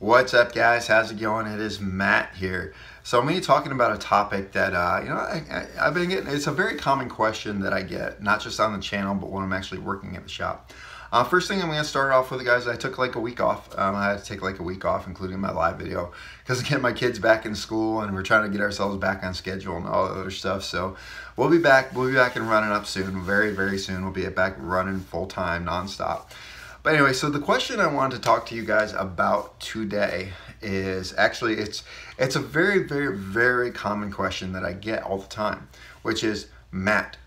What's up, guys? How's it going? It is Matt here. So I'm going to be talking about a topic that I've been getting. It's a very common question that I get, not just on the channel, but when I'm actually working at the shop. First thing I'm going to start off with, guys, I took like a week off. I had to take like a week off, including my live video, because again, my kids back in school, and we're trying to get ourselves back on schedule and all that other stuff. So we'll be back. We'll be back and running up soon. Very, very soon. We'll be back running full time, nonstop. But anyway, so the question I wanted to talk to you guys about today is actually, it's a very, very, very common question that I get all the time, which is, Matt,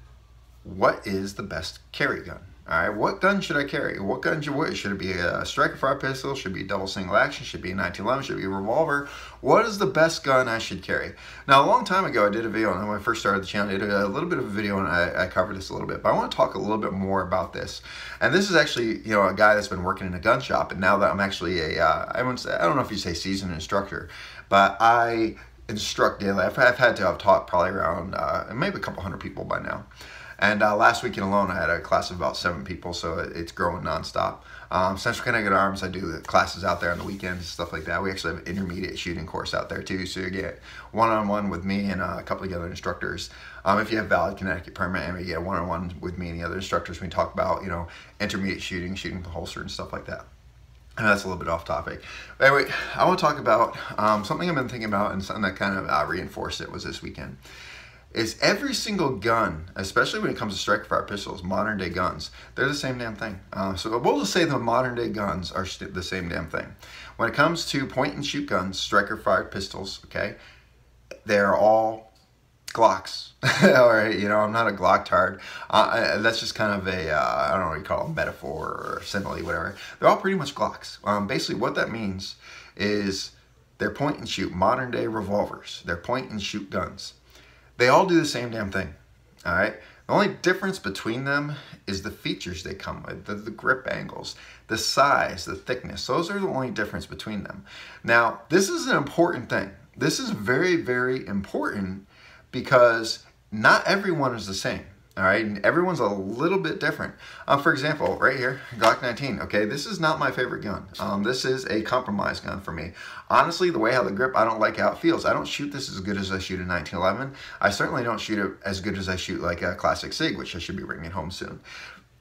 what is the best carry gun? All right, what gun should I carry? What gun should it be? A striker fire pistol? Should it be a double single action? Should it be a 1911? Should it be a revolver? What is the best gun I should carry? Now, a long time ago, I did a video, and when I first started the channel, I did a little bit of a video, and I covered this a little bit, but I want to talk a little bit more about this. And this is actually, a guy that's been working in a gun shop, and now that I'm actually I don't know if you say seasoned instructor, but I instruct daily. I've had to have taught probably around maybe a couple hundred people by now. And last weekend alone, I had a class of about 7 people, so it's growing nonstop. Central Connecticut Arms, I do the classes out there on the weekends and stuff like that. We actually have an intermediate shooting course out there too, so you get one-on-one with me and a couple of the other instructors. If you have valid Connecticut permit, and you get one-on-one with me and the other instructors, we talk about intermediate shooting with the holster and stuff like that. And that's a little bit off topic. But anyway, I want to talk about something I've been thinking about, and something that kind of reinforced it was this weekend. Is every single gun, especially when it comes to striker fire pistols, modern day guns, they're the same damn thing. So we'll just say the modern day guns are the same damn thing. When it comes to point and shoot guns, striker fire pistols, okay, they're all Glocks. All right, I'm not a Glock tard. That's just kind of a, I don't know what you call it, metaphor or simile, whatever. They're all pretty much Glocks. Basically what that means is they're point and shoot, modern day revolvers. They're point and shoot guns. They all do the same damn thing, all right? The only difference between them is the features they come with, the grip angles, the size, the thickness. Those are the only difference between them. Now, this is an important thing. This is very, very important because not everyone is the same, all right? And everyone's a little bit different. For example, right here, Glock 19, okay? This is not my favorite gun. This is a compromise gun for me. Honestly, the way how the grip, I don't like how it feels. I don't shoot this as good as I shoot a 1911. I certainly don't shoot it as good as I shoot like a classic SIG, which I should be bringing home soon.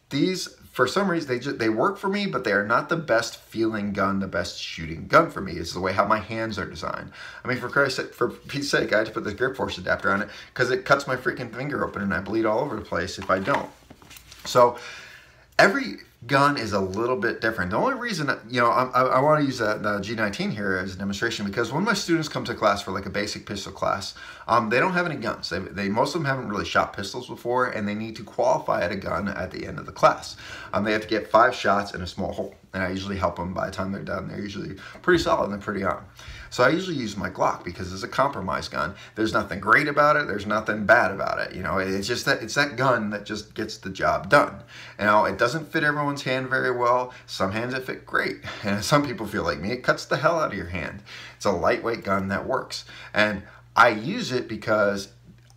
These, for some reason, they work for me, but they are not the best feeling gun, the best shooting gun for me. It's the way how my hands are designed. I mean, for Pete's sake, I had to put this grip force adapter on it because it cuts my freaking finger open and I bleed all over the place if I don't. So every gun is a little bit different. The only reason, I want to use the G19 here as a demonstration because when my students come to class for like a basic pistol class, they don't have any guns. Most of them haven't really shot pistols before, and they need to qualify at a gun at the end of the class. They have to get 5 shots in a small hole, and I usually help them by the time they're done. They're usually pretty solid and they're pretty on. So I usually use my Glock because it's a compromise gun. There's nothing great about it. There's nothing bad about it. It's just that it's that gun that just gets the job done. It doesn't fit everyone's hand very well. Some hands it fit great. And some people feel like me, it cuts the hell out of your hand. It's a lightweight gun that works. And I use it because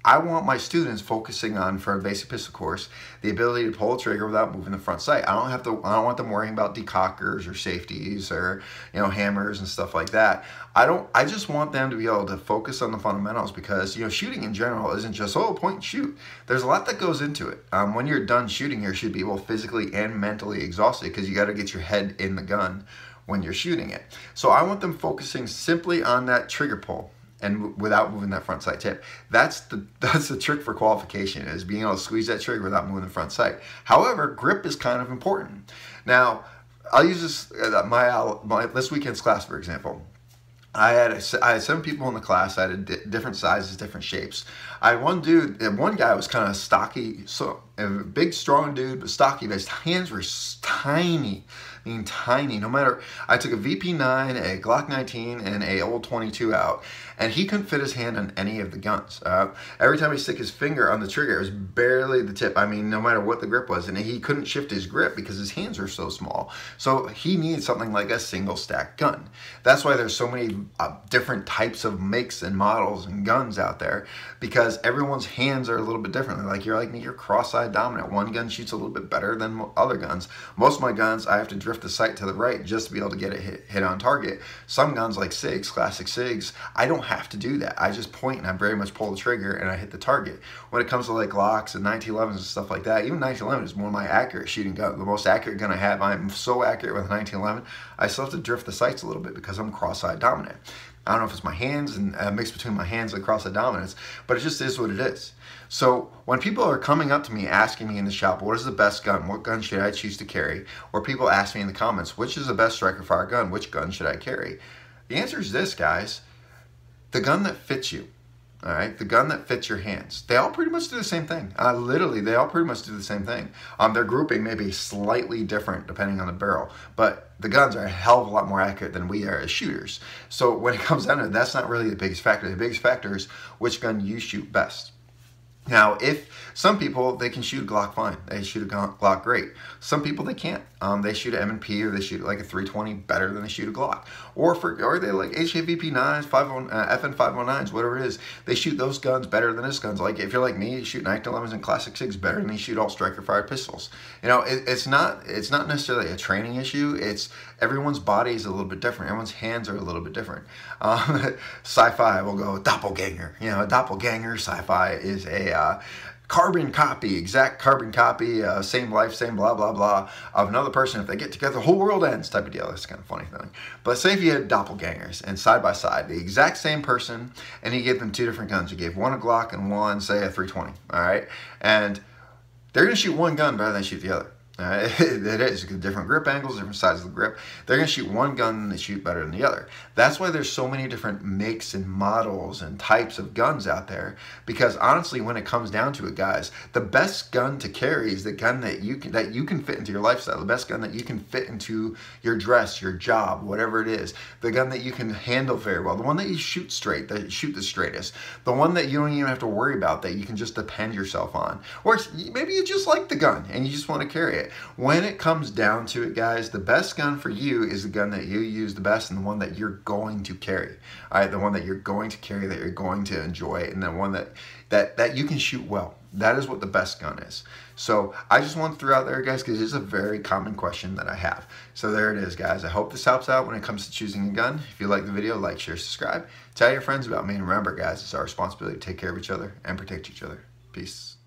I want my students focusing on, for a basic pistol course, the ability to pull a trigger without moving the front sight. I don't want them worrying about decockers or safeties or hammers and stuff like that. I just want them to be able to focus on the fundamentals because shooting in general isn't just point and shoot. There's a lot that goes into it. When you're done shooting, you should be both physically and mentally exhausted because you got to get your head in the gun when you're shooting it. So I want them focusing simply on that trigger pull and without moving that front sight tip. That's the trick for qualification, is being able to squeeze that trigger without moving the front sight. However, grip is kind of important. Now, I'll use this this weekend's class, for example. I had 7 people in the class. I had different sizes, different shapes. I had one guy was kind of stocky, so a big, strong dude, but stocky, but his hands were tiny. I mean, tiny. No matter, I took a VP9, a Glock 19, and a old 22 out, and he couldn't fit his hand on any of the guns. Every time he stick his finger on the trigger, it was barely the tip. I mean, no matter what the grip was, and he couldn't shift his grip because his hands were so small. So he needed something like a single stack gun. That's why there's so many different types of makes and models and guns out there, because everyone's hands are a little bit different. Like you're like me, you're cross-eyed dominant. One gun shoots a little bit better than other guns. Most of my guns, I have to drift the sight to the right just to be able to get it hit on target. Some guns like SIGs, classic SIGs, I don't have to do that. I just point and I very much pull the trigger and I hit the target. When it comes to like Glocks and 1911s and stuff like that, even 1911 is one of my accurate shooting guns, the most accurate gun I have. I'm so accurate with 1911, I still have to drift the sights a little bit because I'm cross-eye dominant. I don't know if it's my hands and a mix between my hands and cross-eye dominance, but it just is what it is. So when people are coming up to me asking me in the shop, what is the best gun? What gun should I choose to carry? Or people ask me in the comments, which is the best striker fire gun? Which gun should I carry? The answer is this, guys. The gun that fits you. All right, the gun that fits your hands. They all pretty much do the same thing. Literally, they all pretty much do the same thing. Their grouping may be slightly different depending on the barrel, but the guns are a hell of a lot more accurate than we are as shooters. So when it comes down to it, that's not really the biggest factor. The biggest factor is which gun you shoot best. Now, if some people, they can shoot a Glock fine. They shoot a Glock great. Some people, they can't. They shoot an M&P or they shoot like a 320 better than they shoot a Glock. Or they like HKVP9s, FN509s, whatever it is. They shoot those guns better than this guns. Like if you're like me, you shoot 1911s and classic SIGs better than you shoot all striker fired pistols. You know, it's not necessarily a training issue. It's everyone's body is a little bit different. Everyone's hands are a little bit different. Sci-fi will go doppelganger. You know, a doppelganger sci-fi is a carbon copy, exact carbon copy, same life, same blah, blah, blah, of another person. If they get together, the whole world ends type of deal. That's kind of funny thing. But say if you had doppelgangers and side by side, the exact same person, and you gave them two different guns. You gave one a Glock and one, say, a 320, all right? And they're going to shoot one gun better than they shoot the other. It is different grip angles, different sizes of the grip. They're going to shoot one gun and they shoot better than the other. That's why there's so many different makes and models and types of guns out there. Because honestly, when it comes down to it, guys, the best gun to carry is the gun that you can fit into your lifestyle. The best gun that you can fit into your dress, your job, whatever it is. The gun that you can handle very well. The one that you shoot straight, that you shoot the straightest. The one that you don't even have to worry about, that you can just depend yourself on. Or maybe you just like the gun and you just want to carry it. When it comes down to it, guys, the best gun for you is the gun that you use the best and the one that you're going to carry. All right, the one that you're going to carry, that you're going to enjoy, and the one that you can shoot well. That is what the best gun is. So I just want to throw out there, guys, because it's a very common question that I have. So there it is, guys. I hope this helps out when it comes to choosing a gun. If you like the video, like, share, subscribe. Tell your friends about me. And remember, guys, it's our responsibility to take care of each other and protect each other. Peace.